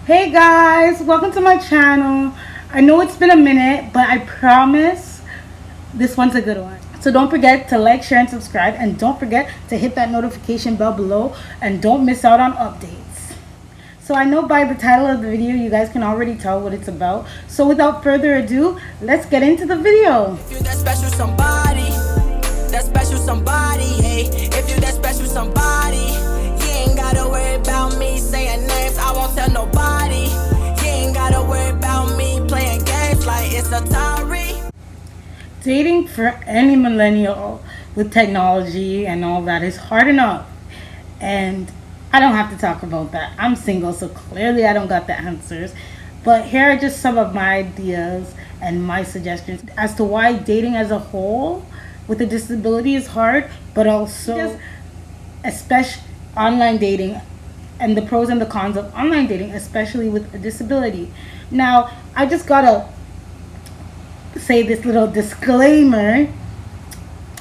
Hey guys, welcome to my channel. I know it's been a minute, but I promise this one's a good one. So don't forget to like, share, and subscribe, and don't forget to hit that notification bell below, and don't miss out on updates. So I know by the title of the video, you guys can already tell what it's about. So without further ado, let's get into the video. If you that special somebody, hey. If you that special somebody, you ain't gotta worry about me saying names. I won't tell nobody. You ain't gotta worry about me playing games like it's Atari. Dating for any millennial with technology and all that is hard enough. And I don't have to talk about that. I'm single, so clearly I don't got the answers. But here are just some of my ideas and my suggestions as to why dating as a whole with a disability is hard, but also especially online dating and the pros and the cons of online dating, especially with a disability. Now, I just gotta say this little disclaimer.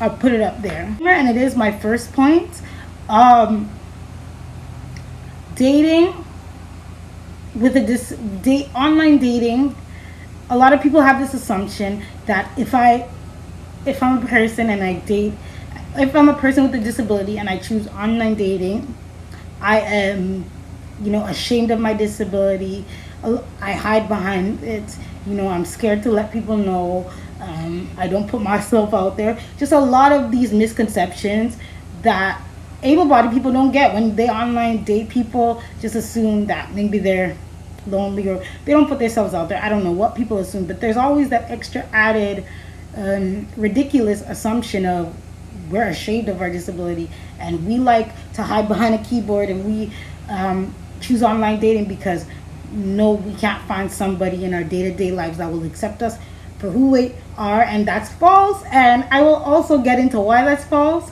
I'll put it up there, and it is my first point. Dating with a online dating, a lot of people have this assumption that if I'm a person and I date, if I'm a person with a disability and I choose online dating, I am, ashamed of my disability. I hide behind it. I'm scared to let people know. I don't put myself out there. Just a lot of these misconceptions that able-bodied people don't get when they online date. People just assume that maybe they're lonely or they don't put themselves out there. I don't know what people assume, but there's always that extra added ridiculous assumption of we're ashamed of our disability and we like to hide behind a keyboard and we choose online dating because no, we can't find somebody in our day-to-day lives that will accept us for who we are, and that's false. And I will also get into why that's false.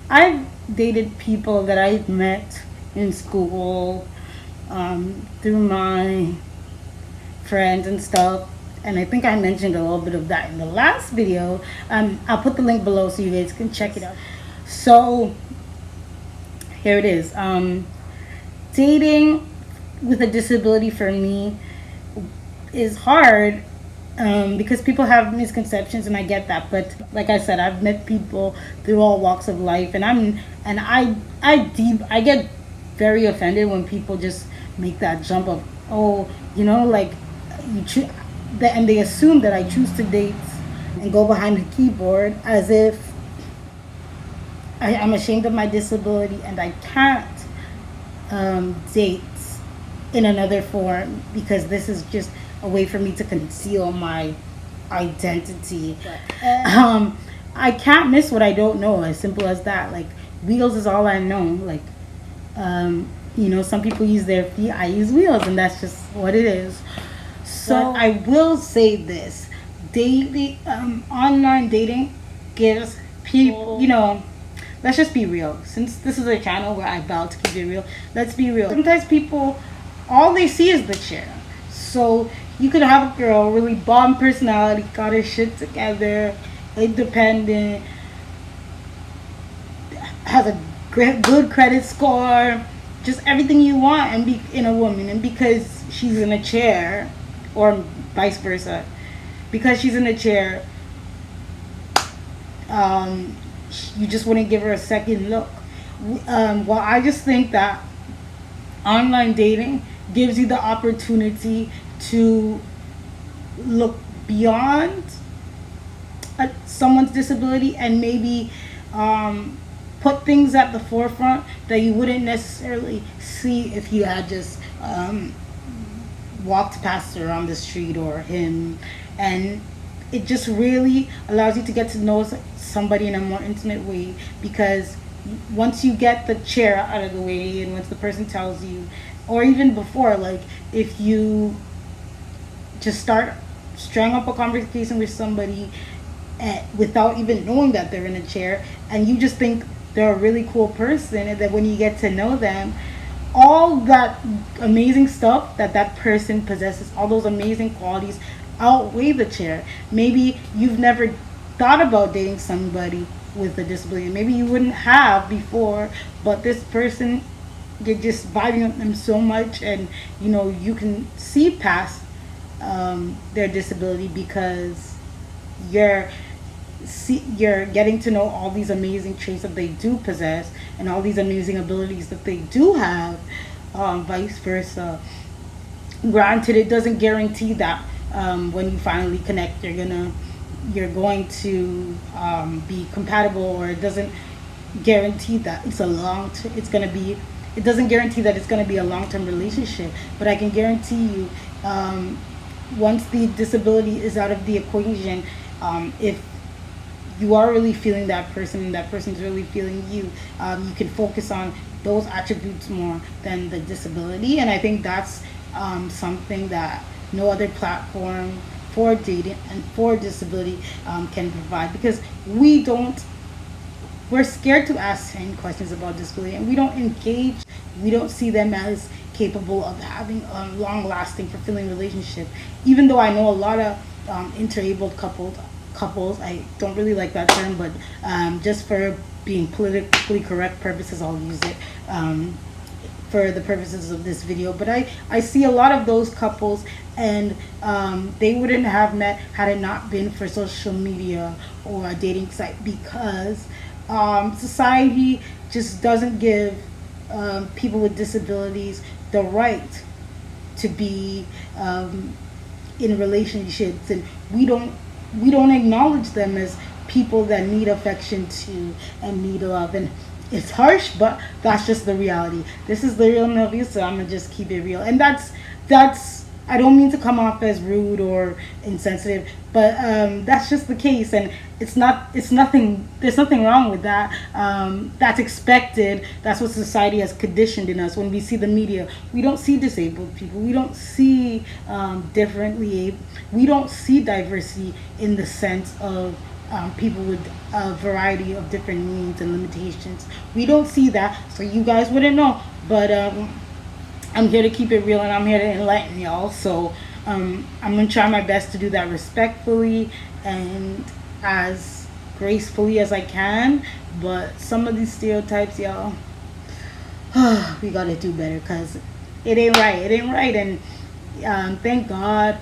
I've dated people that I've met in school, through my friends and stuff, and I think I mentioned a little bit of that in the last video. I'll put the link below so you guys can check it out. So here it is. Dating with a disability for me is hard, because people have misconceptions, and I get that. But like I said, I've met people through all walks of life, and I get very offended when people just make that jump of, oh, like and they assume that I choose to date and go behind the keyboard as if I'm ashamed of my disability and I can't date in another form because this is just a way for me to conceal my identity. I can't miss what I don't know, as simple as that. Like, wheels is all I know. Like, some people use their feet, I use wheels, and that's just what it is. So I will say this: dating, online dating, gives people, let's just be real. Since this is a channel where I vow to keep it real, let's be real. Sometimes people, all they see is the chair. So you could have a girl, really bomb personality, got her shit together, independent, has a good credit score, just everything you want and be in a woman. And because she's in a chair, or vice versa, because she's in a chair, you just wouldn't give her a second look. Well, I just think that online dating gives you the opportunity to look beyond someone's disability and maybe put things at the forefront that you wouldn't necessarily see if you had just walked past her on the street or him. And it just really allows you to get to know somebody in a more intimate way, because once you get the chair out of the way and once the person tells you, or even before, like if you just string up a conversation with somebody without even knowing that they're in a chair, and you just think they're a really cool person, and then when you get to know them, all that amazing stuff that person possesses, all those amazing qualities outweigh the chair. Maybe you've never thought about dating somebody with a disability, maybe you wouldn't have before, but this person you're just vibing with them so much, and you can see past their disability because you're you're getting to know all these amazing traits that they do possess and all these amazing abilities that they do have, vice versa. Granted, it doesn't guarantee that when you finally connect, you're going to be compatible, or it doesn't guarantee that it's going to be it doesn't guarantee that it's going to be a long-term relationship. But I can guarantee you, once the disability is out of the equation, if you are really feeling that person and that person's really feeling you, you can focus on those attributes more than the disability. And I think that's something that no other platform for dating and for disability can provide, because we're scared to ask any questions about disability, and we don't engage. We don't see them as capable of having a long-lasting, fulfilling relationship. Even though I know a lot of interabled couples. I don't really like that term, but just for being politically correct purposes, I'll use it for the purposes of this video. But I see a lot of those couples, and they wouldn't have met had it not been for social media or a dating site, because society just doesn't give people with disabilities the right to be in relationships, and we don't acknowledge them as people that need affection too and need love. And it's harsh, but that's just the reality. This is the real Melvie, so I'm gonna just keep it real. And that's I don't mean to come off as rude or insensitive, but that's just the case, and it's nothing. There's nothing wrong with that. That's expected. That's what society has conditioned in us. When we see the media, we don't see disabled people. We don't see differently. We don't see diversity in the sense of people with a variety of different needs and limitations. We don't see that, so you guys wouldn't know. But I'm here to keep it real, and I'm here to enlighten y'all. So I'm gonna try my best to do that respectfully and as gracefully as I can. But some of these stereotypes, y'all, we gotta do better, because it ain't right. It ain't right. And thank God,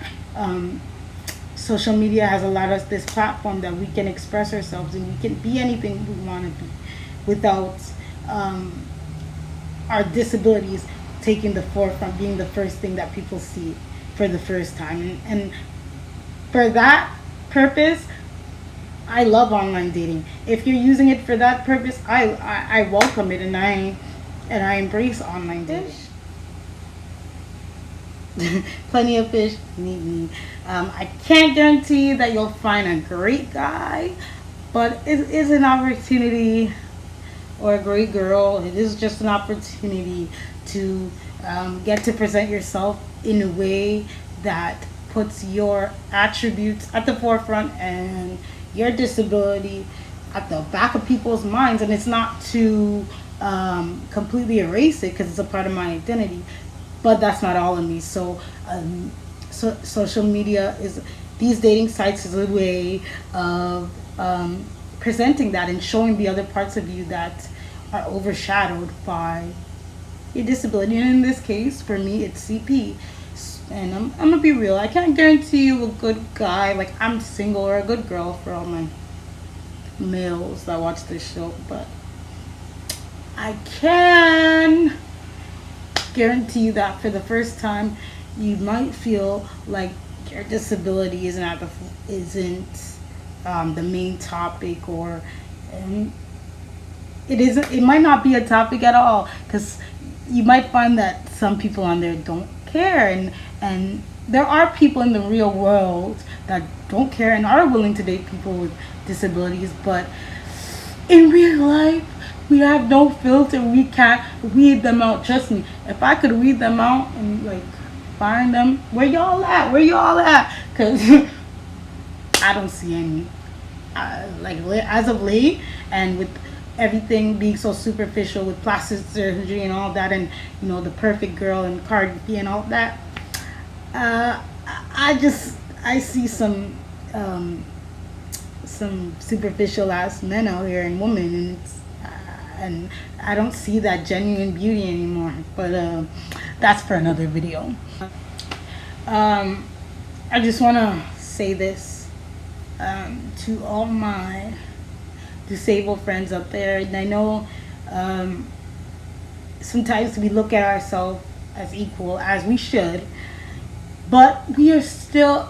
social media has allowed us this platform that we can express ourselves and we can be anything we want to be without our disabilities taking the forefront, being the first thing that people see for the first time. And for that purpose, I love online dating. If you're using it for that purpose, I welcome it, and I embrace online dating. Plenty of fish need me. I can't guarantee that you'll find a great guy, but it is an opportunity, or a great girl. It is just an opportunity to get to present yourself in a way that puts your attributes at the forefront and your disability at the back of people's minds. And it's not to completely erase it, because it's a part of my identity, but that's not all of me. So social media is, these dating sites is a way of presenting that and showing the other parts of you that are overshadowed by your disability. And in this case, for me, it's CP. And I'm gonna be real. I can't guarantee you a good guy. Like, I'm single, or a good girl for all my males that watch this show, but I can guarantee you that for the first time, you might feel like your disability isn't the main topic, or it isn't. It might not be a topic at all, because you might find that some people on there don't care, and there are people in the real world that don't care and are willing to date people with disabilities. But in real life, we have no filter. We can't weed them out. Trust me, if I could weed them out and like find them, where y'all at, because I don't see any. Like, as of late, and with everything being so superficial with plastic surgery and all that, and the perfect girl and Cardi B and all that, I see some superficial ass men out here and women, and and I don't see that genuine beauty anymore. But that's for another video. I just want to say this to all my disabled friends out there. And I know sometimes we look at ourselves as equal, as we should, but we are still,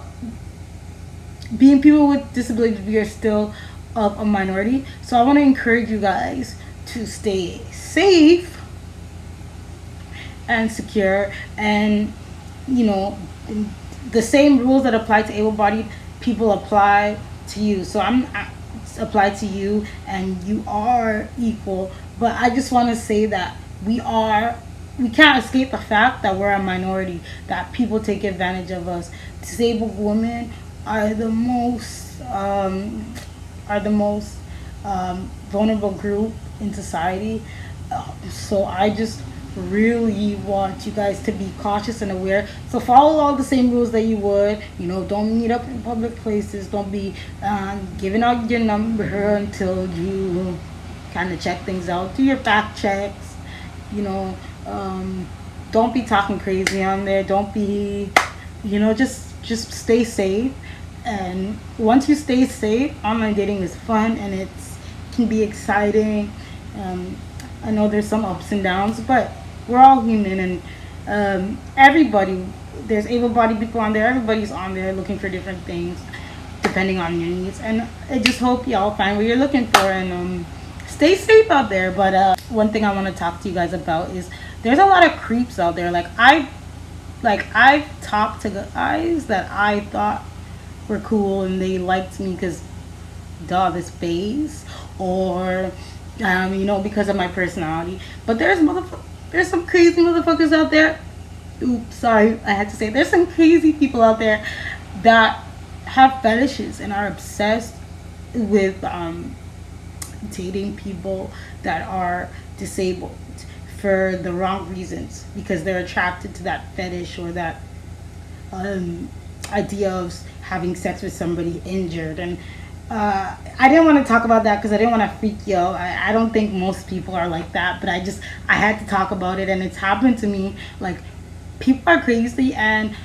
being people with disabilities, we are still of a minority. So I want to encourage you guys to stay safe and secure, and you know, the same rules that apply to able-bodied people apply to you. So I'm apply to you, and you are equal. But I just want to say that we can't escape the fact that we're a minority, that people take advantage of us. Disabled women are the most vulnerable group in society. So I just really want you guys to be cautious and aware. So follow all the same rules that you would. You know, don't meet up in public places. Don't be giving out your number until you kind of check things out. Do your fact checks. You know, don't be talking crazy on there. Don't be, you know, just stay safe. And once you stay safe, online dating is fun and it can be exciting. I know there's some ups and downs, but we're all human, and everybody, there's able-bodied people on there. Everybody's on there looking for different things depending on your needs. And I just hope y'all find what you're looking for, and stay safe out there. But one thing I want to talk to you guys about is there's a lot of creeps out there. I've talked to guys that I thought were cool and they liked me because this face, or you know, because of my personality. But there's some crazy motherfuckers out there. Oops, sorry, I had to say, there's some crazy people out there that have fetishes and are obsessed with dating people that are disabled for the wrong reasons, because they're attracted to that fetish or that idea of having sex with somebody injured. And I didn't want to talk about that because I didn't want to freak you out. I don't think most people are like that, but I had to talk about it, and it's happened to me. Like, people are crazy, and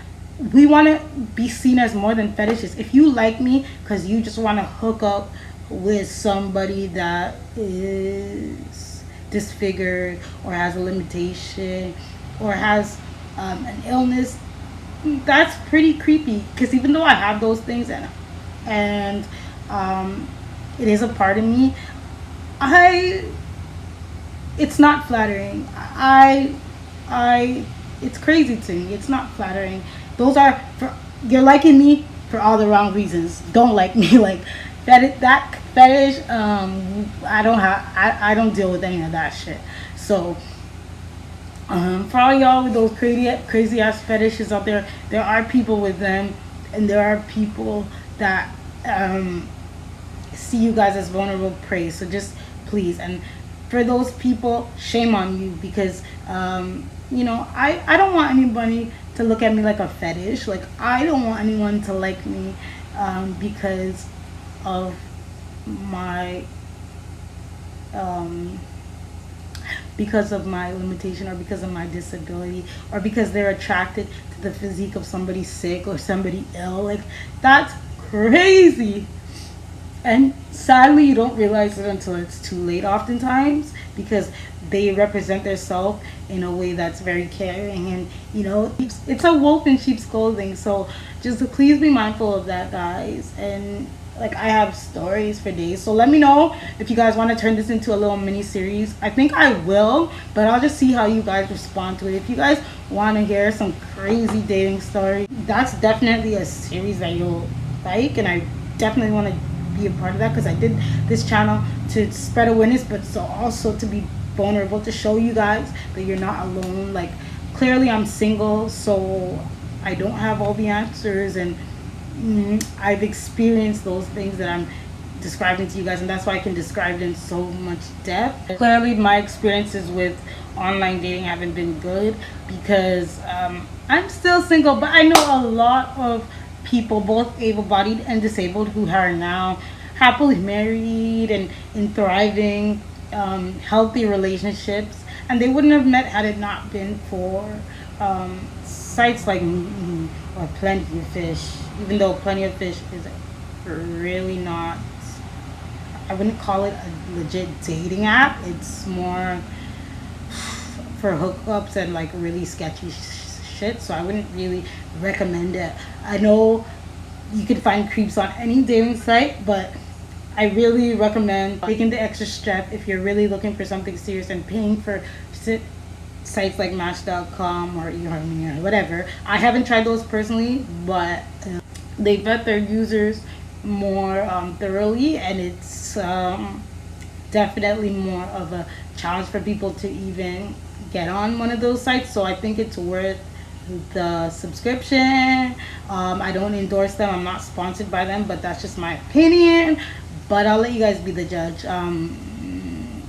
we want to be seen as more than fetishes. If you like me because you just want to hook up with somebody that is disfigured or has a limitation or has an illness, that's pretty creepy. Because even though I have those things, and it is a part of me, it's not flattering. It's crazy to me. It's not flattering. You're liking me for all the wrong reasons. Don't like me. Like that fetish. I don't deal with any of that shit. So for all y'all with those crazy ass fetishes out there, there are people with them, and there are people that see you guys as vulnerable prey. So just please, and for those people, shame on you, because you know, I don't want anybody to look at me like a fetish. Like, I don't want anyone to like me because of my limitation, or because of my disability, or because they're attracted to the physique of somebody sick or somebody ill. Like, that's crazy. And sadly, you don't realize it until it's too late oftentimes, because they represent themselves in a way that's very caring, and you know, it's a wolf in sheep's clothing. So just please be mindful of that, guys. And like, I have stories for days, so let me know if you guys want to turn this into a little mini series. I think I will, but I'll just see how you guys respond to it. If you guys want to hear some crazy dating stories, that's definitely a series that you'll like, and I definitely want to be a part of that, because I did this channel to spread awareness, but so also to be vulnerable, to show you guys that you're not alone. Like, clearly I'm single, so I don't have all the answers, and I've experienced those things that I'm describing to you guys, and that's why I can describe it in so much depth. Clearly my experiences with online dating haven't been good, because I'm still single, but I know a lot of people, both able-bodied and disabled, who are now happily married and thriving healthy relationships, and they wouldn't have met had it not been for sites like Me or Plenty of Fish. Even though Plenty of Fish is really not, I wouldn't call it a legit dating app. It's more for hookups and like really sketchy shit. So I wouldn't really recommend it. I know you can find creeps on any dating site, but I really recommend taking the extra step if you're really looking for something serious and paying for sites like Match.com or eHarmony or whatever. I haven't tried those personally, but they vet their users more thoroughly, and it's definitely more of a challenge for people to even get on one of those sites. So I think it's worth the subscription. I don't endorse them. I'm not sponsored by them, but that's just my opinion. But I'll let you guys be the judge.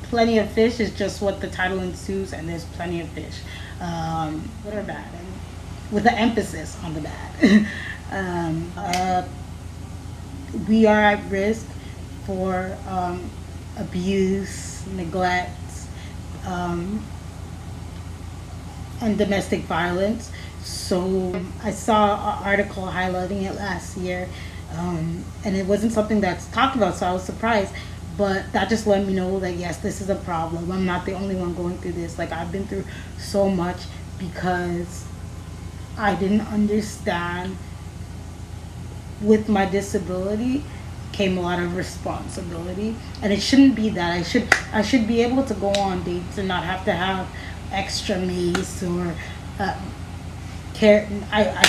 Plenty of Fish is just what the title ensues, and there's plenty of fish. Good or bad, and with the emphasis on the bad. We are at risk for abuse, neglect, and domestic violence. So I saw an article highlighting it last year, and it wasn't something that's talked about, so I was surprised. But that just let me know that yes, this is a problem. I'm not the only one going through this. Like, I've been through so much because I didn't understand with my disability came a lot of responsibility, and it shouldn't be that. I should be able to go on dates and not have to have extra mace or I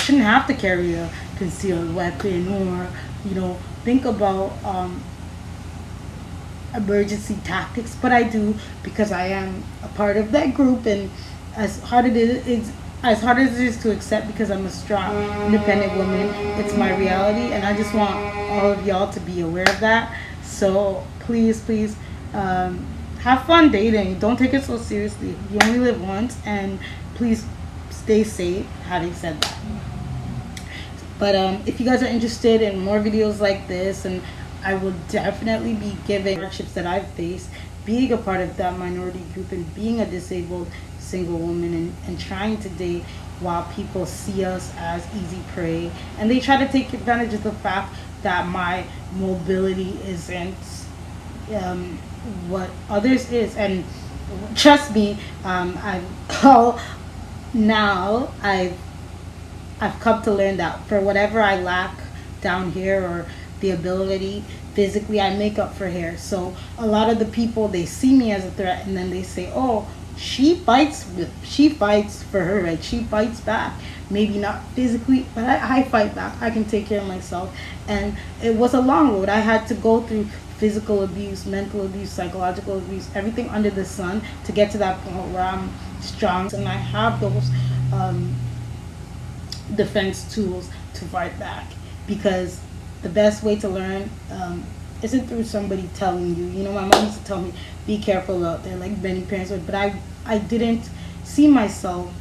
shouldn't have to carry a concealed weapon, or think about emergency tactics, but I do because I am a part of that group. And as hard as it is to accept, because I'm a strong, independent woman, it's my reality, and I just want all of y'all to be aware of that. So please, have fun dating. Don't take it so seriously. You only live once, and please stay safe. Having said that, but if you guys are interested in more videos like this, and I will definitely be giving hardships that I've faced being a part of that minority group and being a disabled single woman, and trying to date while people see us as easy prey, and they try to take advantage of the fact that my mobility isn't what others is. And trust me, I've come to learn that for whatever I lack down here, or the ability physically, I make up for here. So a lot of the people, they see me as a threat, and then they say, oh, she fights for her, right? She fights back. Maybe not physically, but I fight back. I can take care of myself. And it was a long road. I had to go through physical abuse, mental abuse, psychological abuse, everything under the sun to get to that point where I'm strong, and I have those defense tools to fight back. Because the best way to learn isn't through somebody telling you. My mom used to tell me, be careful out there, like many parents would, but I didn't see myself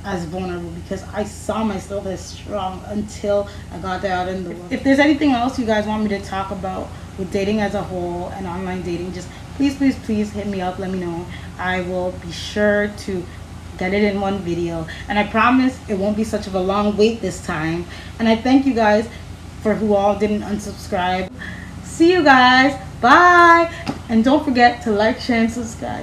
as vulnerable, because I saw myself as strong until I got out in the world. If there's anything else you guys want me to talk about with dating as a whole and online dating, just please hit me up, let me know. I will be sure to get it in one video, and I promise it won't be such of a long wait this time. And I thank you guys for who all didn't unsubscribe. See you guys, bye, and don't forget to like, share, and subscribe.